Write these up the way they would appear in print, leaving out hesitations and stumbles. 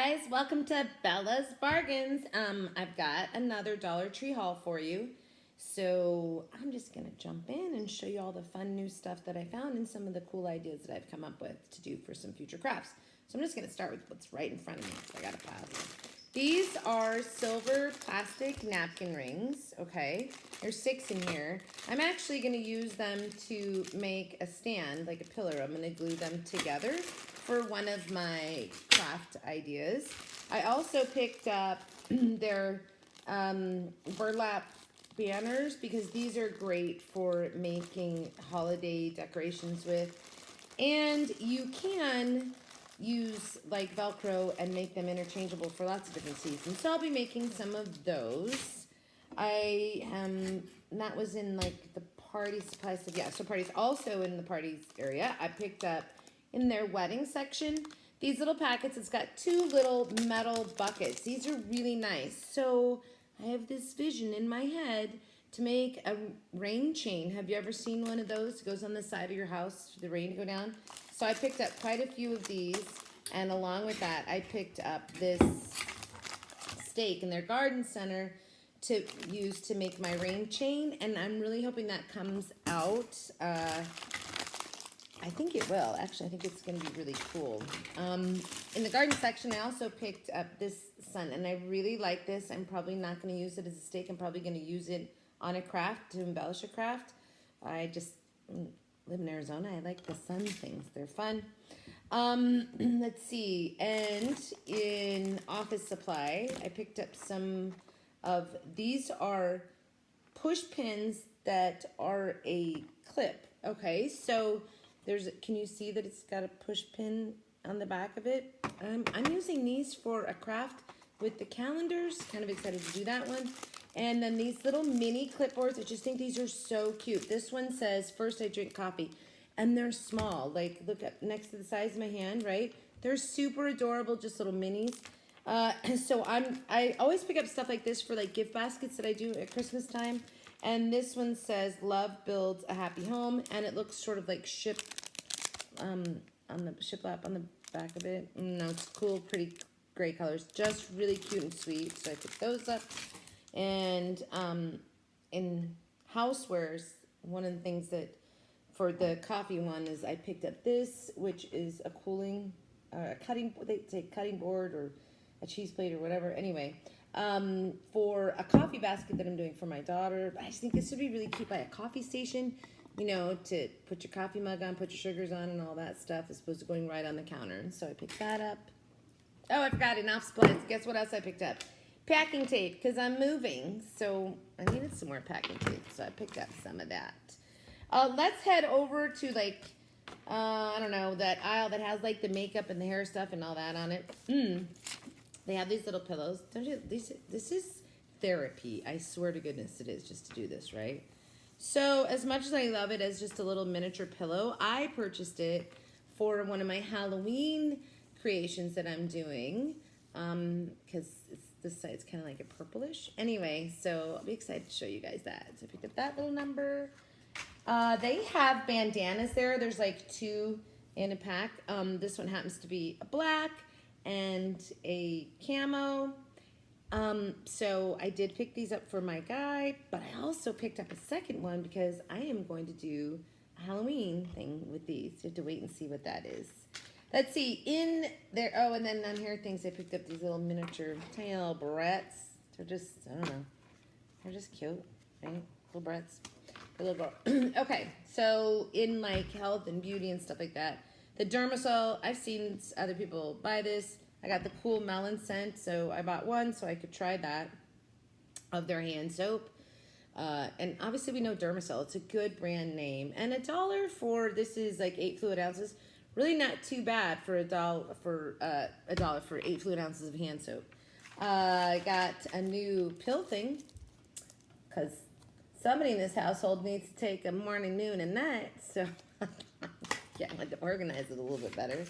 guys, welcome to Bella's Bargains. I've got another Dollar Tree haul for you. So I'm just gonna jump in and show you all the fun new stuff that I found and some of the cool ideas that I've come up with to do for some future crafts. So I'm just gonna start with what's right in front of me. I got a pile here. These are silver plastic napkin rings, okay? There's 6 in here. I'm actually gonna use them to make a stand, like a pillar. I'm gonna glue them together for one of my craft ideas. I also picked up their burlap banners because these are great for making holiday decorations with. And you can use like Velcro and make them interchangeable for lots of different seasons. So I'll be making some of those. That was in like the party supply stuff. Yeah, so parties also in the parties area. I picked up in their wedding section these little packets. It's got 2 little metal buckets. These are really nice. So I have this vision in my head to make a rain chain. Have you ever seen one of those? It goes on the side of your house for the rain to go down. So I picked up quite a few of these, and along with that, I picked up this stake in their garden center to use to make my rain chain, and I'm really hoping that comes out. I think it will. Actually, I think it's going to be really cool. In the garden section, I also picked up this sun, and I really like this. I'm probably not going to use it as a stake. I'm probably going to use it on a craft to embellish a craft. I just live in Arizona. I like the sun things. They're fun. Let's see. And in office supply, I picked up some of these are push pins that are a clip. Okay, so can you see that it's got a push pin on the back of it? I'm using these for a craft with the calendars. Kind of excited to do that one. And then these little mini clipboards. I just think these are so cute. This one says, "First I drink coffee." And they're small. Like, look up next to the size of my hand, right? They're super adorable, just little minis. So I always pick up stuff like this for like gift baskets that I do at Christmas time. And this one says, "Love builds a happy home," and it looks sort of like on the shiplap on the back of it. No, it's cool, pretty gray colors, just really cute and sweet. So I picked those up. And in housewares, one of the things that for the coffee one is I picked up this, which is a cooling, cutting. They say cutting board or a cheese plate or whatever. Anyway. For a coffee basket that I'm doing for my daughter. I just think this would be really cute by a coffee station, you know, to put your coffee mug on, put your sugars on and all that stuff as opposed to going right on the counter. And so I picked that up. Oh, I forgot enough supplies. Guess what else I picked up? Packing tape, because I'm moving. So I needed some more packing tape. So I picked up some of that. Let's head over to like, I don't know, that aisle that has like the makeup and the hair stuff and all that on it. They have these little pillows. Don't you? This is therapy. I swear to goodness it is just to do this, right? So as much as I love it as just a little miniature pillow, I purchased it for one of my Halloween creations that I'm doing because this side's kind of like a purplish. Anyway, so I'll be excited to show you guys that. So I picked up that little number. They have bandanas there. There's like 2 in a pack. This one happens to be a black and a camo. So I did pick these up for my guy, but I also picked up a second one because I am going to do a Halloween thing with these. You have to wait and see what that is. Let's see, in there, oh, and then on here things, I picked up these little miniature tiny little barrettes. They're just, I don't know, they're just cute, right? Little barrettes, for little girl. Okay, so in like health and beauty and stuff like that, the Dermasol, I've seen other people buy this. I got the cool melon scent, so I bought one so I could try that of their hand soap. And obviously we know Dermasol. It's a good brand name. And $1 for, this is like 8 fluid ounces. Really not too bad for $1 for 8 fluid ounces of hand soap. I got a new pill thing because somebody in this household needs to take a morning, noon, and night. So yeah, I had to organize it a little bit better.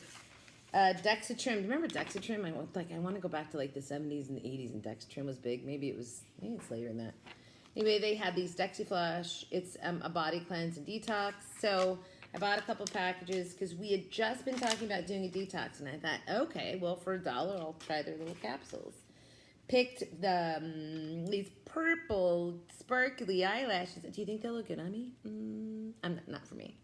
Dexatrim. Remember Dexatrim? I want to go back to like the 70s and the 80s, and Dexatrim was big. Maybe it's later than that. Anyway, they had these Dexiflush. It's a body cleanse and detox. So I bought a couple packages because we had just been talking about doing a detox, and I thought, okay, well, for $1, I'll try their little capsules. Picked the these purple sparkly eyelashes. Do you think they'll look good on me? Not for me.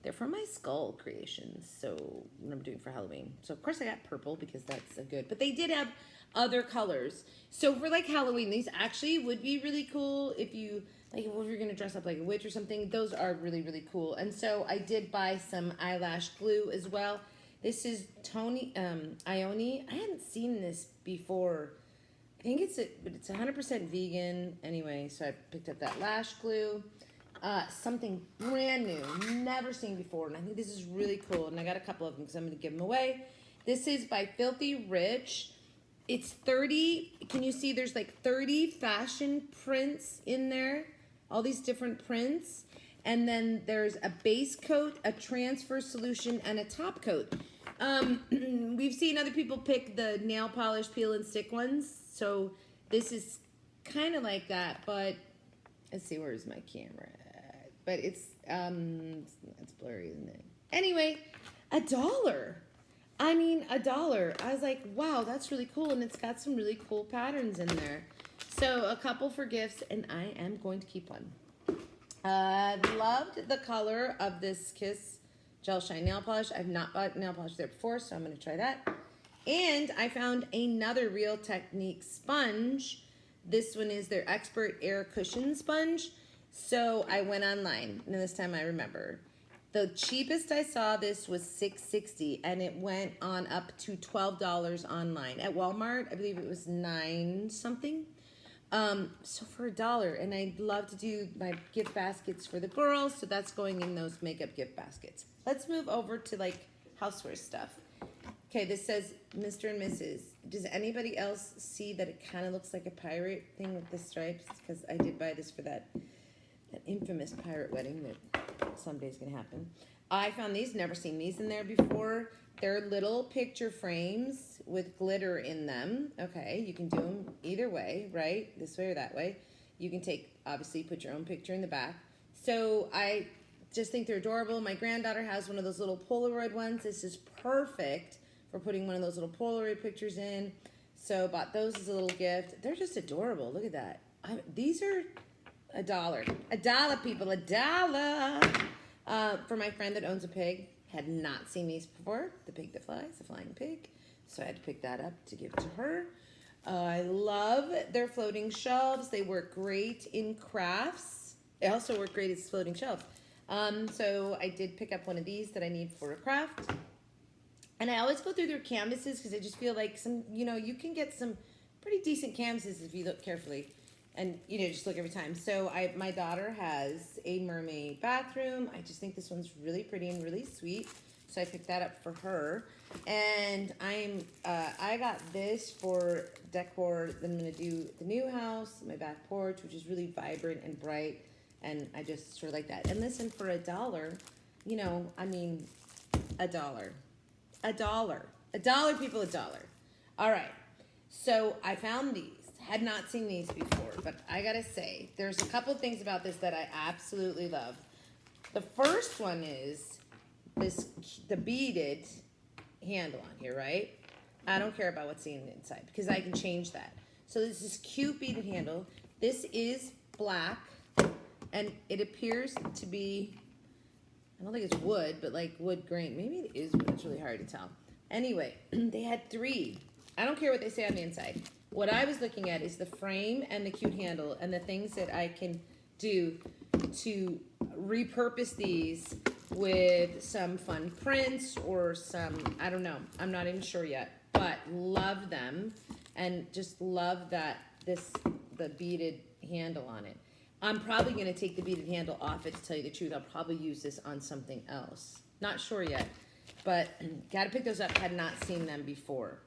They're from my skull creations, so what I'm doing for Halloween. So of course I got purple because that's a good, but they did have other colors. So for like Halloween, these actually would be really cool if you, like if you're gonna dress up like a witch or something, those are really, really cool. And so I did buy some eyelash glue as well. This is Ione. I hadn't seen this before. I think but it's 100% vegan anyway, so I picked up that lash glue. Something brand new, never seen before, and I think this is really cool, and I got a couple of them because I'm going to give them away. This is by Filthy Rich. It's 30, can you see there's like 30 fashion prints in there, all these different prints, and then there's a base coat, a transfer solution, and a top coat. We've seen other people pick the nail polish peel and stick ones, so this is kind of like that, but let's see, where's my camera? But it's blurry, isn't it? Anyway, $1. I mean, $1. I was like, wow, that's really cool, and it's got some really cool patterns in there. So a couple for gifts, and I am going to keep one. Loved the color of this Kiss Gel Shine Nail Polish. I've not bought nail polish there before, so I'm going to try that. And I found another Real Technique sponge. This one is their Expert Air Cushion Sponge. So I went online, and this time I remember. The cheapest I saw this was $6.60, and it went on up to $12 online. At Walmart, I believe it was $9 something. So for $1, and I'd love to do my gift baskets for the girls, so that's going in those makeup gift baskets. Let's move over to like housewares stuff. Okay, this says Mr. and Mrs. Does anybody else see that it kind of looks like a pirate thing with the stripes? Because I did buy this for that infamous pirate wedding that someday's gonna happen. I found these, never seen these in there before. They're little picture frames with glitter in them. Okay, you can do them either way, right? This way or that way. You can obviously put your own picture in the back. So I just think they're adorable. My granddaughter has one of those little Polaroid ones. This is perfect for putting one of those little Polaroid pictures in. So bought those as a little gift. They're just adorable. Look at that. These are $1. $1, people, $1. For my friend that owns a pig. Had not seen these before. The pig that flies, the flying pig. So I had to pick that up to give to her. I love their floating shelves. They work great in crafts. They also work great as floating shelves. So I did pick up one of these that I need for a craft. And I always go through their canvases because I just feel like you can get some pretty decent canvases if you look carefully. And, just look every time. So my daughter has a Mermaid Bathroom. I just think this one's really pretty and really sweet. So I picked that up for her. And I got this for decor that I'm going to do the new house, my back porch, which is really vibrant and bright. And I just sort of like that. And listen, for $1, $1. $1, people, $1. All right. So I found these. Had not seen these before, but I gotta say, there's a couple things about this that I absolutely love. The first one is the beaded handle on here, right? I don't care about what's in the inside because I can change that. So this is cute beaded handle. This is black, and it appears to be, I don't think it's wood, but like wood grain. Maybe it is wood. It's really hard to tell. Anyway, they had 3. I don't care what they say on the inside. What I was looking at is the frame and the cute handle and the things that I can do to repurpose these with some fun prints or some, I don't know, I'm not even sure yet, but love them and just love that the beaded handle on it. I'm probably going to take the beaded handle off it, to tell you the truth. I'll probably use this on something else. Not sure yet, but got to pick those up. Had not seen them before.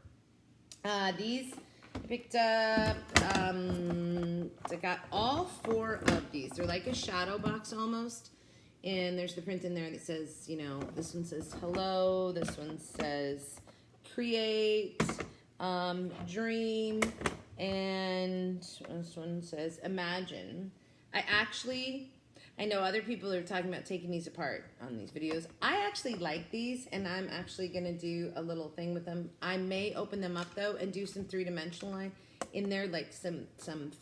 These I picked up, I got all 4 of these. They're like a shadow box almost. And there's the print in there that says, this one says hello. This one says create, dream. And this one says imagine. I know other people are talking about taking these apart on these videos. I actually like these, and I'm actually going to do a little thing with them. I may open them up, though, and do some three-dimensional line in there, like some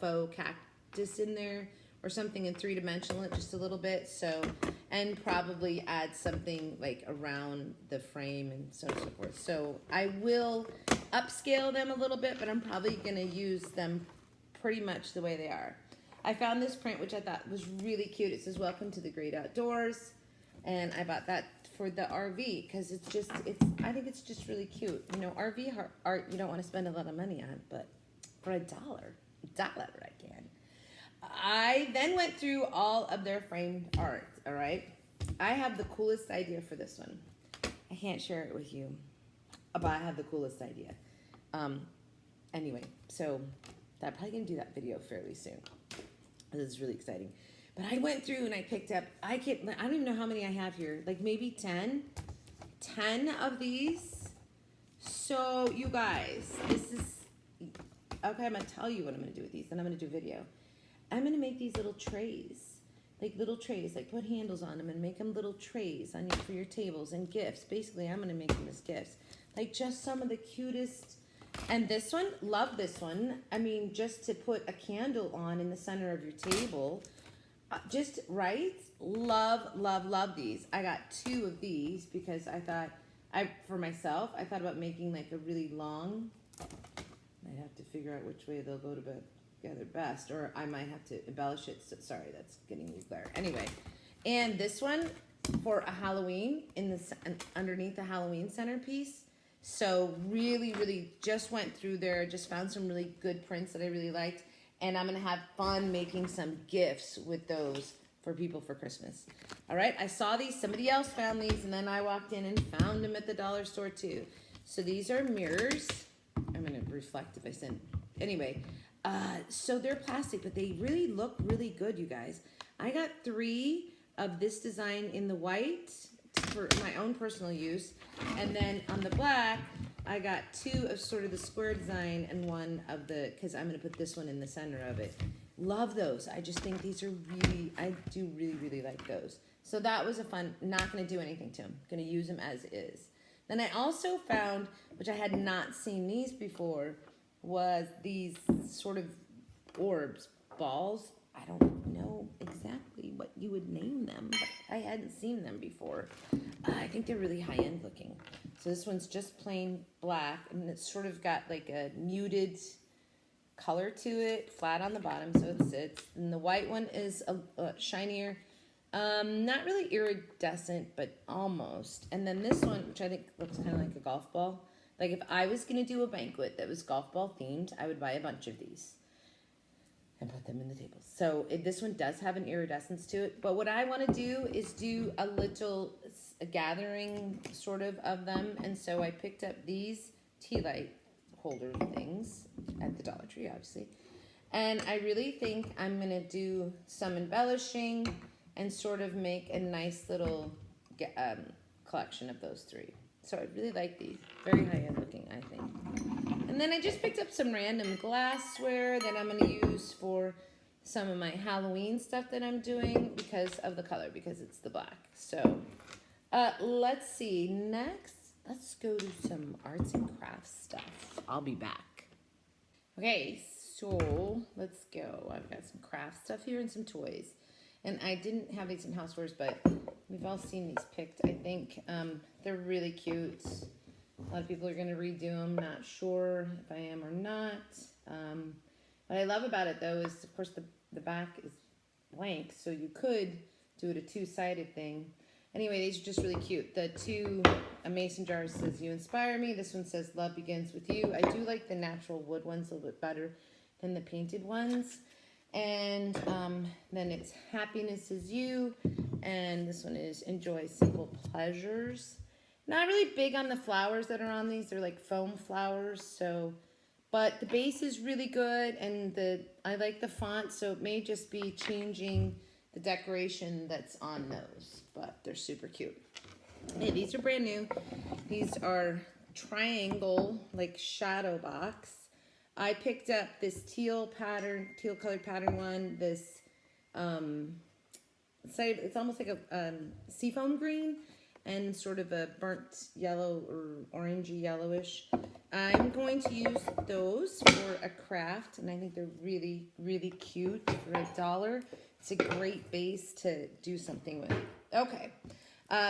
faux cactus in there or something in three-dimensional, just a little bit. So, and probably add something like around the frame and so on and so forth. So I will upscale them a little bit, but I'm probably going to use them pretty much the way they are. I found this print, which I thought was really cute. It says, "Welcome to the great outdoors." And I bought that for the RV because I think it's just really cute. You know, RV art, you don't want to spend a lot of money on, but for $1 I can. I then went through all of their framed art, all right? I have the coolest idea for this one. I can't share it with you, but I have the coolest idea. Anyway, so I'm probably going to do that video fairly soon. This is really exciting. But I went through and I picked up, I don't even know how many I have here, like maybe 10 of these. So you guys, this is, okay, I'm going to tell you what I'm going to do with these, then I'm going to do a video. I'm going to make these little trays, like put handles on them and make them little trays for your tables and gifts. Basically, I'm going to make them as gifts. Like just some of the cutest. And this one, love this one. I mean, just to put a candle on in the center of your table. Just, right? Love these. I got 2 of these because I thought, for myself, I thought about making like a really long. I'd have to figure out which way they'll go together best. Or I might have to embellish it. So, sorry, that's getting me glare. Anyway, and this one for a Halloween underneath the Halloween centerpiece. So really just went through there, just found some really good prints that I really liked. And I'm going to have fun making some gifts with those for people for Christmas. All right, I saw these, somebody else found these, and then I walked in and found them at the dollar store too. So these are mirrors. I'm going to reflect if I send. Anyway, so they're plastic, but they really look really good, you guys. I got 3 of this design in the white for my own personal use, and then on the black I got 2 of sort of the square design and 1 of the, because I'm going to put this one in the center of it. Love those. I just think these are I do really like those. So that was a fun, not going to do anything to them, going to use them as is. Then I also found, which I had not seen these before, was these sort of orbs, balls. I don't know exactly what you would name them, but I hadn't seen them before. I think they're really high-end looking. So this one's just plain black, and it's sort of got like a muted color to it, flat on the bottom, so it sits. And the white one is a shinier, not really iridescent, but almost. And then this one, which I think looks kind of like a golf ball. Like if I was going to do a banquet that was golf ball themed, I would buy a bunch of these and put them in the tables. So this one does have an iridescence to it. But what I want to do is do a little gathering sort of them. And so I picked up these tea light holder things at the Dollar Tree, obviously. And I really think I'm going to do some embellishing and sort of make a nice little collection of those 3. So I really like these. Very high-end looking, I think. And then I just picked up some random glassware that I'm going to use for some of my Halloween stuff that I'm doing because of the color, because it's the black. So let's see. Next, let's go to some arts and crafts stuff. I'll be back. Okay, so let's go. I've got some craft stuff here and some toys. And I didn't have these in housewares, but we've all seen these picked, I think. They're really cute. A lot of people are going to redo them. Not sure if I am or not. What I love about it, though, is, of course, the back is blank, so you could do it a 2-sided thing. Anyway, these are just really cute. The 2 mason jars says, "You inspire me." This one says, "Love begins with you." I do like the natural wood ones a little bit better than the painted ones. And then it's "Happiness is you." And this one is "Enjoy simple pleasures." Not really big on the flowers that are on these. They're like foam flowers. So, but the base is really good, and I like the font, so it may just be changing the decoration that's on those. But they're super cute. Hey, these are brand new. These are triangle, like shadow box. I picked up this teal colored pattern one, this side, it's almost like a seafoam green and sort of a burnt yellow or orangey yellowish. I'm going to use those for a craft, and I think they're really, really cute for $1. It's a great base to do something with. Okay,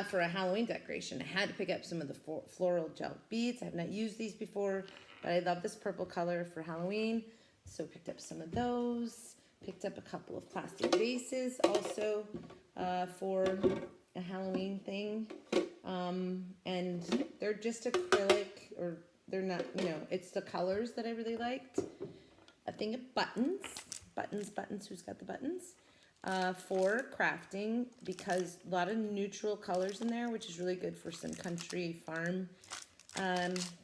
for a Halloween decoration, I had to pick up some of the floral gel beads. I have not used these before, but I love this purple color for Halloween, so picked up some of those. Picked up a couple of plastic vases also for a Halloween thing. And they're just acrylic, or they're not, you know, it's the colors that I really liked. A thing of buttons, who's got the buttons? For crafting, because a lot of neutral colors in there, which is really good for some country farm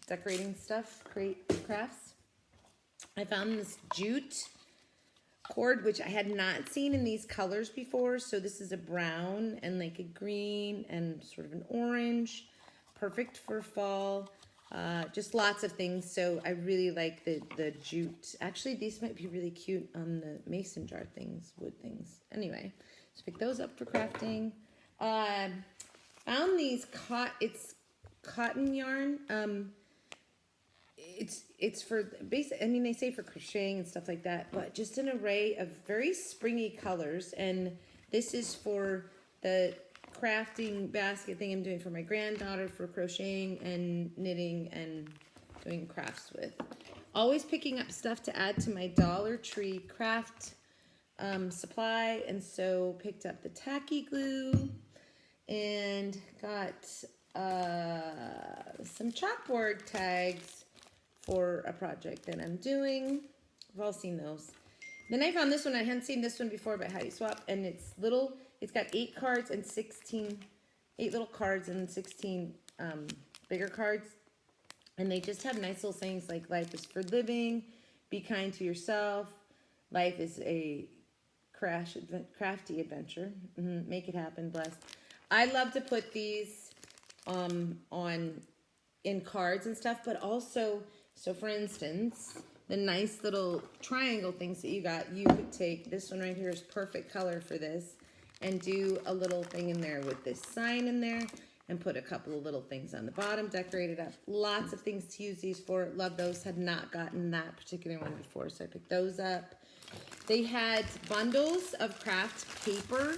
decorating stuff, crafts. I found this jute cord, which I had not seen in these colors before. So this is a brown and like a green and sort of an orange, perfect for fall. Just lots of things. So I really like the jute. Actually, these might be really cute on the mason jar things, wood things. Anyway, let's pick those up for crafting. Found these it's cotton yarn. It's for basic, I mean, they say for crocheting and stuff like that, but just an array of very springy colors. And this is for the crafting basket thing I'm doing for my granddaughter for crocheting and knitting and doing crafts with. Always picking up stuff to add to my Dollar Tree craft supply. And so picked up the tacky glue and got some chalkboard tags for a project that I'm doing. We've all seen those. Then I found this one. I hadn't seen this one before, but how do you swap? And it's little. It's got 8 cards and 8 little cards and 16 bigger cards. And they just have nice little sayings like life is for living, be kind to yourself, life is a crafty adventure, make it happen, blessed. I love to put these in cards and stuff, but also, so for instance, the nice little triangle things that you got, you could take, this one right here is perfect color for this, and do a little thing in there with this sign in there, and put a couple of little things on the bottom, decorate it up. Lots of things to use these for. Love those. Had not gotten that particular one before, so I picked those up. They had bundles of craft paper,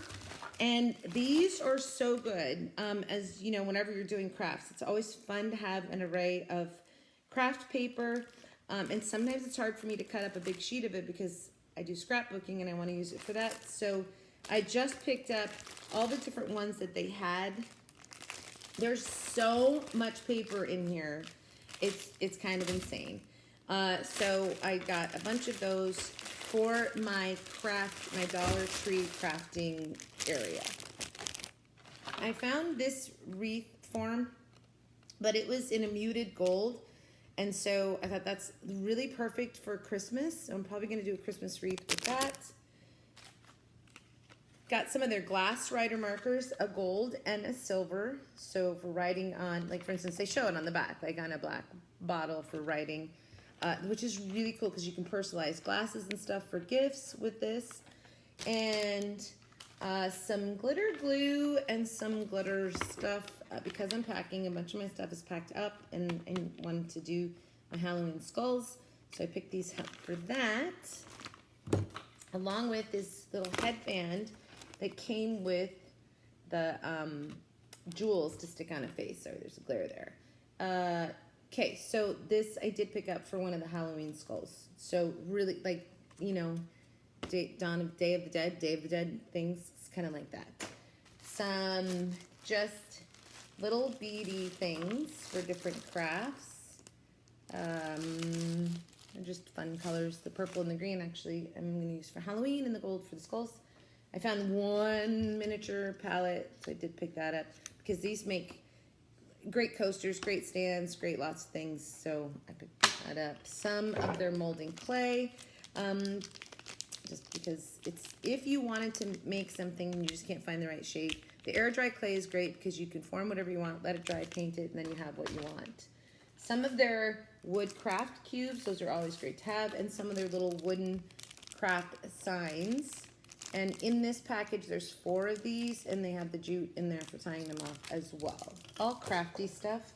and these are so good. As you know, whenever you're doing crafts, it's always fun to have an array of craft paper. And sometimes it's hard for me to cut up a big sheet of it because I do scrapbooking and I want to use it for that. So I just picked up all the different ones that they had. There's so much paper in here. It's kind of insane. So I got a bunch of those for my Dollar Tree crafting area. I found this wreath form, but it was in a muted gold. And so I thought that's really perfect for Christmas. So I'm probably going to do a Christmas wreath with that. Got some of their glass writer markers, a gold and a silver. So for writing on, like for instance, they show it on the back, like on a black bottle for writing, which is really cool because you can personalize glasses and stuff for gifts with this. And some glitter glue and some glitter stuff because I'm packing. A bunch of my stuff is packed up and I wanted to do my Halloween skulls. So I picked these up for that, along with this little headband that came with the jewels to stick on a face. Sorry, there's a glare there. Okay, so this I did pick up for one of the Halloween skulls. So really, like, you know, Day of the Dead things. It's kind of like that. Some just little beady things for different crafts. Just fun colors. The purple and the green, actually, I'm going to use for Halloween, and the gold for the skulls. I found one miniature palette, so I did pick that up because these make great coasters, great stands, great lots of things. So I picked that up. Some of their molding clay. Just because it's, if you wanted to make something and you just can't find the right shape, the air dry clay is great because you can form whatever you want, let it dry, paint it, and then you have what you want. Some of their wood craft cubes, those are always great to have, and some of their little wooden craft signs. And in this package, there's 4 of these, and they have the jute in there for tying them off as well. All crafty stuff.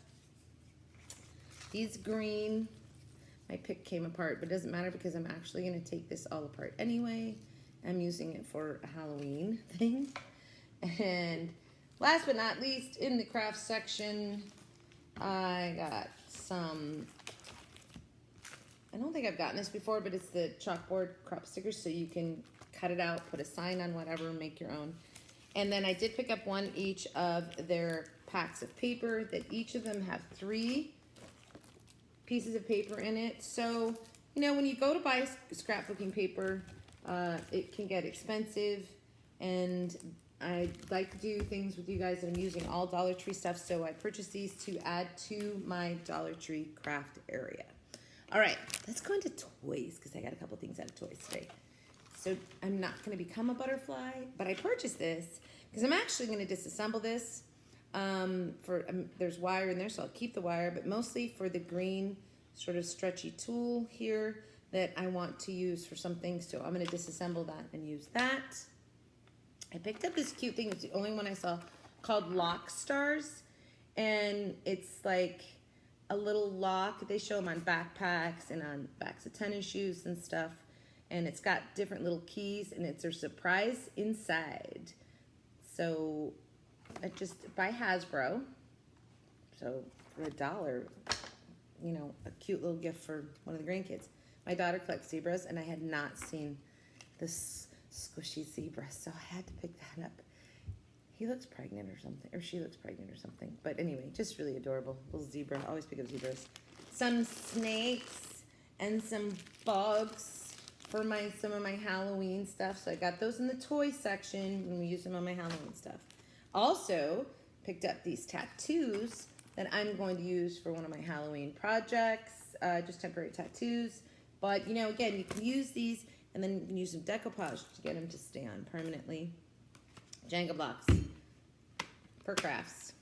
These green, my pick came apart, but it doesn't matter because I'm actually gonna take this all apart anyway. I'm using it for a Halloween thing. And last but not least, in the craft section, I got some, I don't think I've gotten this before, but it's the chalkboard crop stickers, so you can cut it out, put a sign on whatever, make your own. And then I did pick up one each of their packs of paper that each of them have 3 pieces of paper in it. So, you know, when you go to buy scrapbooking paper, it can get expensive, and I like to do things with you guys that I'm using all Dollar Tree stuff, so I purchased these to add to my Dollar Tree craft area. All right, let's go into toys, because I got a couple things out of toys today. So I'm not going to become a butterfly, but I purchased this because I'm actually going to disassemble this. There's wire in there, so I'll keep the wire, but mostly for the green sort of stretchy tool here that I want to use for some things. So I'm going to disassemble that and use that. I picked up this cute thing. It's the only one I saw, called Lock Stars, and it's like a little lock. They show them on backpacks and on backs of tennis shoes and stuff. And it's got different little keys, and it's a surprise inside. So I just by Hasbro. So for $1, you know, a cute little gift for one of the grandkids. My daughter collects zebras, and I had not seen this squishy zebra, so I had to pick that up. He looks pregnant or something, or she looks pregnant or something. But anyway, just really adorable little zebra. I always pick up zebras. Some snakes and some bugs for some of my Halloween stuff. So I got those in the toy section, and we use them on my Halloween stuff. Also picked up these tattoos that I'm going to use for one of my Halloween projects, just temporary tattoos. But you know, again, you can use these, and then you can use some decoupage to get them to stay on permanently. Jenga blocks for crafts,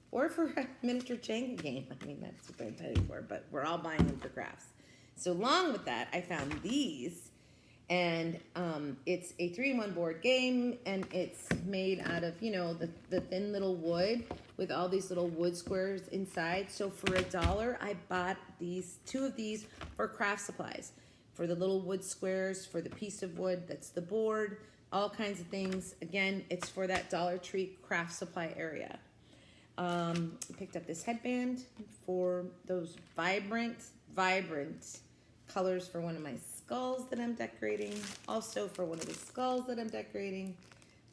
or for a miniature Jenga game. I mean, that's what they're intended for, but we're all buying them for crafts. So along with that, I found these, and it's a 3-in-1 board game, and it's made out of, you know, the thin little wood with all these little wood squares inside. So for $1, I bought these 2 of these for craft supplies, for the little wood squares, for the piece of wood that's the board, all kinds of things. Again, it's for that Dollar Tree craft supply area. I picked up this headband for those vibrant colors for one of my skulls that I'm decorating. Also for one of the skulls that I'm decorating.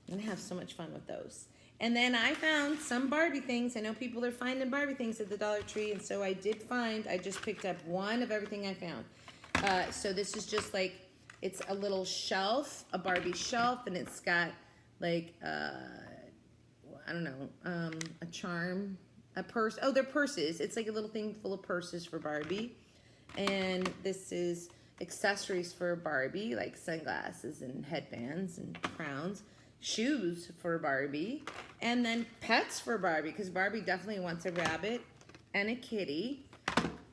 I'm gonna have so much fun with those. And then I found some Barbie things. I know people are finding Barbie things at the Dollar Tree, and so I just picked up one of everything I found. So this is just like, it's a little shelf, a Barbie shelf, and it's got like, I don't know, a charm, a purse. Oh, they're purses. It's like a little thing full of purses for Barbie. And this is accessories for Barbie, like sunglasses and headbands and crowns, shoes for Barbie, and then pets for Barbie, because Barbie definitely wants a rabbit and a kitty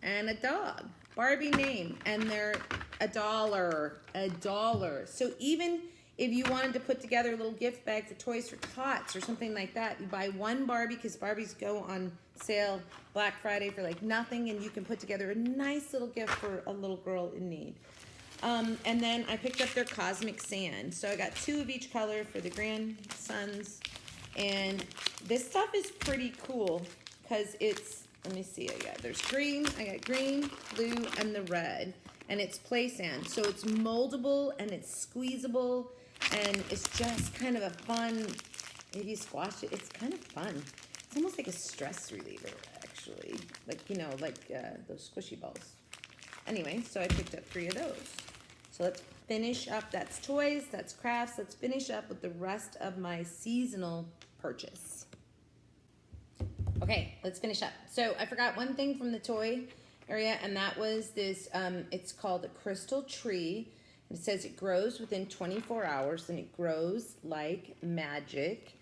and a dog. Barbie name, and they're $1. So even if you wanted to put together a little gift bag for Toys for Tots or something like that, you buy one Barbie, because Barbies go on sale Black Friday for like nothing, and you can put together a nice little gift for a little girl in need. And then I picked up their Cosmic Sand. So I got 2 of each color for the grandsons. And this stuff is pretty cool because it's, let me see, there's green, I got green, blue, and the red. And it's play sand. So it's moldable and it's squeezable, and it's just kind of a fun, if you squash it, it's kind of fun. It's almost like a stress reliever, actually. Like, you know, like those squishy balls. Anyway, so I picked up 3 of those. So let's finish up, that's toys, that's crafts. Let's finish up with the rest of my seasonal purchase. Okay, let's finish up. So I forgot one thing from the toy area, and that was this, it's called a crystal tree. It says it grows within 24 hours, and it grows like magic.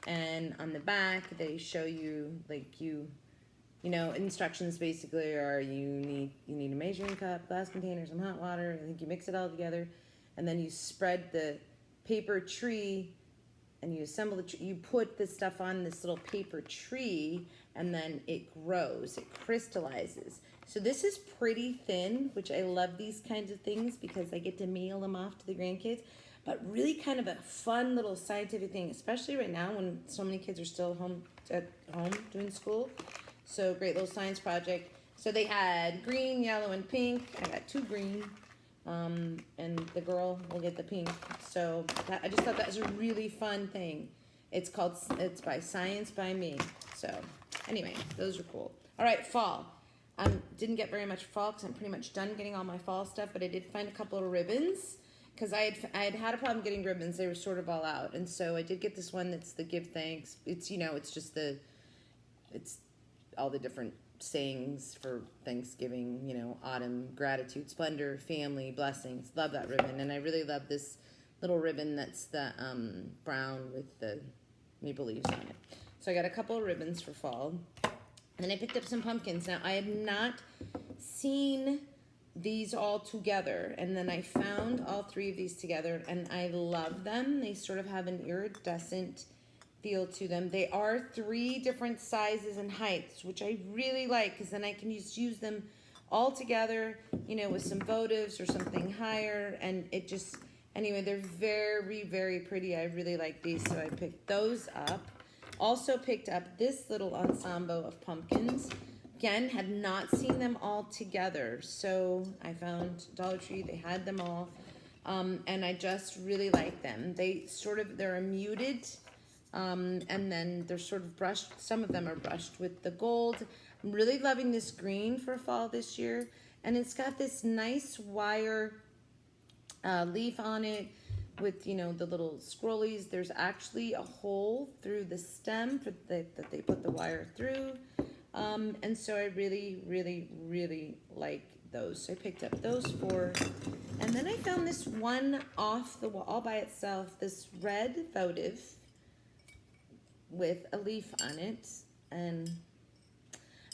And on the back, they show you, like, you know, instructions basically are you need a measuring cup, glass container, some hot water. I think you mix it all together, and then you spread the paper tree, and you assemble the tree, you put this stuff on this little paper tree, and then it grows, it crystallizes. So this is pretty thin, which I love these kinds of things because I get to mail them off to the grandkids. But really kind of a fun little scientific thing, especially right now when so many kids are still at home doing school. So great little science project. So they had green, yellow, and pink. I got 2 green, and the girl will get the pink. So I just thought that was a really fun thing. It's by Science by Me. So anyway, those are cool. All right, fall. Didn't get very much fall because I'm pretty much done getting all my fall stuff, but I did find a couple of ribbons because I had a problem getting ribbons. They were sort of all out, and so I did get this one that's the give thanks. It's it's all the different sayings for Thanksgiving, autumn, gratitude, splendor, family, blessings. Love that ribbon, and I really love this little ribbon that's the brown with the maple leaves on it. So I got a couple of ribbons for fall. And then I picked up some pumpkins. Now, I had not seen these all together, and then I found all 3 of these together, and I love them. They sort of have an iridescent feel to them. They are 3 different sizes and heights, which I really like, because then I can use them all together, with some votives or something higher, and it just, anyway, they're very, very pretty. I really like these, so I picked those up. Also picked up this little ensemble of pumpkins. Again, had not seen them all together, so I found Dollar Tree. They had them all, and I just really like them. They're a muted, and then they're sort of brushed. Some of them are brushed with the gold. I'm really loving this green for fall this year, and it's got this nice wire leaf on it with, the little scrollies. There's actually a hole through the stem that they put the wire through. And so I really, really, really like those. So I picked up those 4. And then I found this one off the wall all by itself, this red votive with a leaf on it. And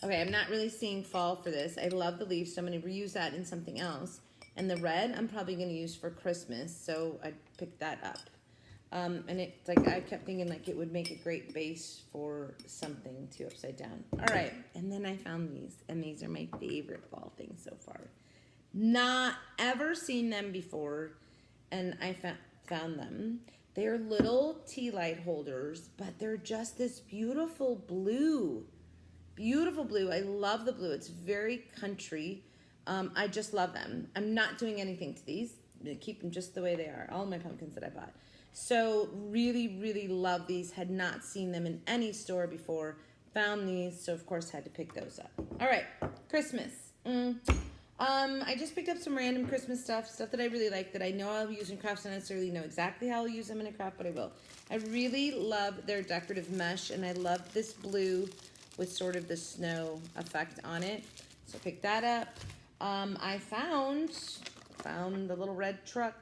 okay, I'm not really seeing fall for this. I love the leaf, so I'm going to reuse that in something else. And the red I'm probably going to use for Christmas, so I picked that up. And it's like, I kept thinking like it would make a great base for something to upside down. All right, and then I found these, and these are my favorite fall things so far. Not ever seen them before, and I found them. They're little tea light holders, but they're just this beautiful blue. Beautiful blue. I love the blue. It's very country. I just love them. I'm not doing anything to these. I keep them just the way they are. All my pumpkins that I bought. So really, really love these. Had not seen them in any store before. Found these, so of course had to pick those up. All right, Christmas. I just picked up some random Christmas stuff that I really like, that I know I'll use in crafts. I don't necessarily know exactly how I'll use them in a craft, but I will. I really love their decorative mesh, and I love this blue with sort of the snow effect on it. So pick that up. I found the little red truck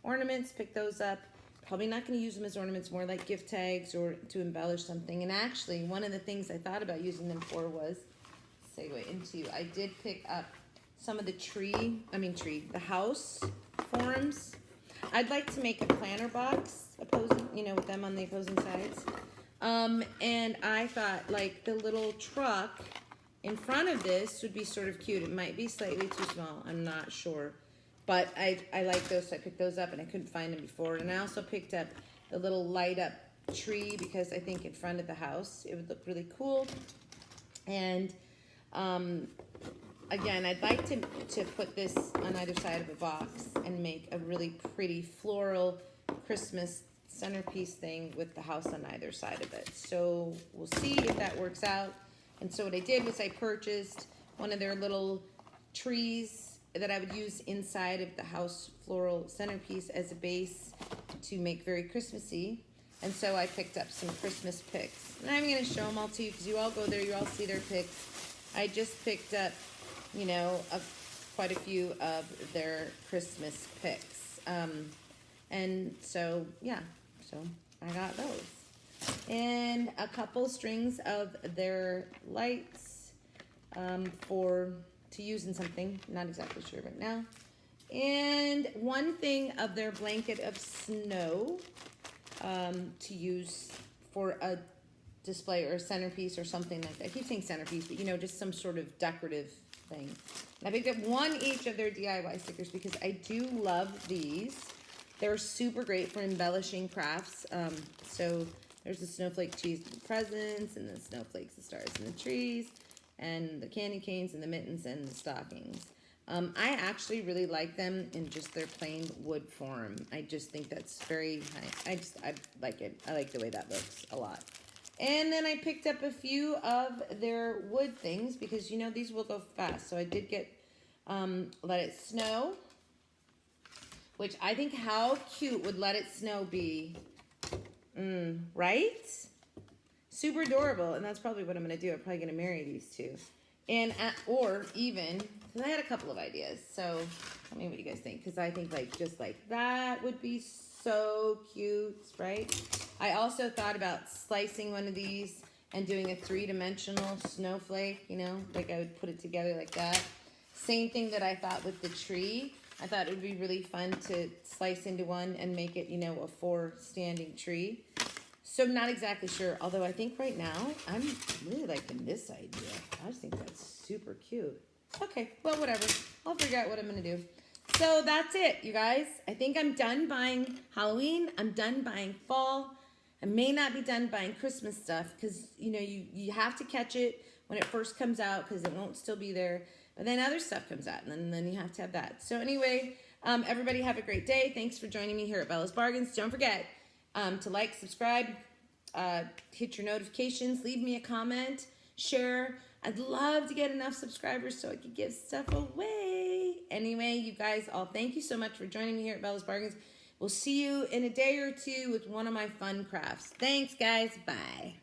ornaments, picked those up. Probably not going to use them as ornaments, more like gift tags or to embellish something. And actually, one of the things I thought about using them for was, I did pick up some of the the house forms. I'd like to make a planter box opposing, with them on the opposing sides. And I thought like the little truck in front of this would be sort of cute. It might be slightly too small. I'm not sure. But I like those, so I picked those up, and I couldn't find them before. And I also picked up the little light up tree, because I think in front of the house it would look really cool. And again, I'd like to put this on either side of a box and make a really pretty floral Christmas centerpiece thing with the house on either side of it. So we'll see if that works out. And so what I did was I purchased one of their little trees that I would use inside of the house floral centerpiece as a base to make very Christmassy. And so I picked up some Christmas pics. And I'm going to show them all to you, because you all go there, you all see their pics. I just picked up, quite a few of their Christmas pics. And so, yeah, so I got those. And a couple strings of their lights to use in something. Not exactly sure right now. And one thing of their blanket of snow to use for a display or a centerpiece or something like that. I keep saying centerpiece, but you know, just some sort of decorative thing. And I picked up one each of their DIY stickers because I do love these. They're super great for embellishing crafts. So there's the snowflake cheese and the presents, and the snowflakes, the stars, and the trees, and the candy canes, and the mittens, and the stockings. I actually really like them in just their plain wood form. I just think that's very nice. I like it. I like the way that looks a lot. And then I picked up a few of their wood things because, you know, these will go fast. So I did get Let It Snow, which I think how cute would Let It Snow be, right? Super adorable, and that's probably what I'm going to do. I'm probably going to marry these two. And, or even, because I had a couple of ideas, so tell me what you guys think, because I think like just like that would be so cute, right? I also thought about slicing one of these and doing a 3-dimensional snowflake, you know, like I would put it together like that. Same thing that I thought with the tree. I thought it would be really fun to slice into one and make it, you know, a 4-standing tree. So I'm not exactly sure, although I think right now I'm really liking this idea. I just think that's super cute. Okay, well, whatever. I'll figure out what I'm going to do. So that's it, you guys. I think I'm done buying Halloween. I'm done buying fall. I may not be done buying Christmas stuff because, you know, you have to catch it when it first comes out because it won't still be there. But then other stuff comes out, and then you have to have that. So anyway, everybody have a great day. Thanks for joining me here at Bella's Bargains. Don't forget to like, subscribe, hit your notifications, leave me a comment, share. I'd love to get enough subscribers so I could give stuff away. Anyway, you guys all, thank you so much for joining me here at Bella's Bargains. We'll see you in a day or two with one of my fun crafts. Thanks, guys. Bye.